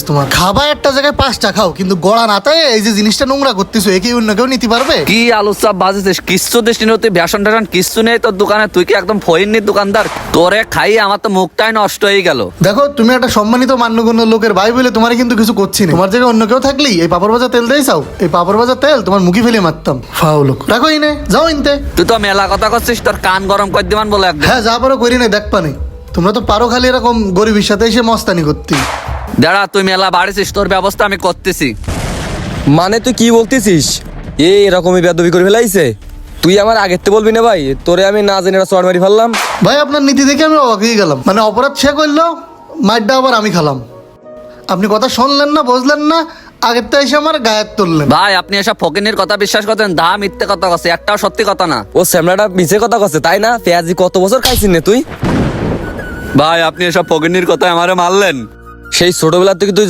তোমার খাবার একটা জায়গায় 5টা খাও, কিন্তু গড়া নাতায় এই যে জিনিসটা নোংরা করতেছো, একে অন্য কেউ নিতে পারবে? কি আলু চাপ বাজেছিস? কিচ্ছু দেশনি হতে বেসন টেসন কিচ্ছু নেই তোর দোকানে। তুই কি একদম ফইন্নির দোকানদার? তোরে খাই আমার তো মুখটাই নষ্ট হয়ে গেল। দেখো, তুমি একটা সম্মানিত মান্যগণ্য লোকের ভাই বলে তোমার কিন্তু কিছু করছি না। তোমার জায়গায় অন্য কেউ থাকলেই এই পাপড় ভাজা তেল দেই চাও, এই পাপড় ভাজা তেল তোমার মুখে ফেলে মারতাম। ফাও লোক, রাখো ইনে, যাও ইনতে। তুই তো মেলা কথা করছিস, তোর কান গরম করে দিবান বলে একদম। হ্যাঁ, যা পারো করি না, দেখ পানি। তোমরা তো পারো খালি এরকম গরিবের সাথে এসে মস্তানি করতে। দাঁড়া, তুই মেলা বাড়িছিস, তোর ব্যবস্থা আমি করতেছি। মানে তুই কি বলতেছিস? এরকমই বেদবি করে ফেলাইছে? তুই আমার আগের তো বলবি না ভাই, তোরে আমি না জেনে চড় মারি ফেললাম। ভাই, আপনার নীতি দেখে আমি অবাক হয়ে গেলাম। মানে অপরাধ সে করলো, মাইরটা আবার আমি খালাম। আপনি কথা শুনলেন না, বুঝলেন না, আগের তো এসে আমার গায়ের তুললেন। ভাই, আপনি এসব ফকিনের কথা বিশ্বাস করছেন? দা মিথ্যে কথা কথা, একটাও সত্যি কথা না। ও স্যামলাটা মিছে কথা কচ্ছে তাই না? পেঁয়াজি কত বছর খাইছিস না তুই? ভাই, আপনি এসব ফকিনের কথা আমারে মারলেন। সেই ছোটবেলা থেকে তুই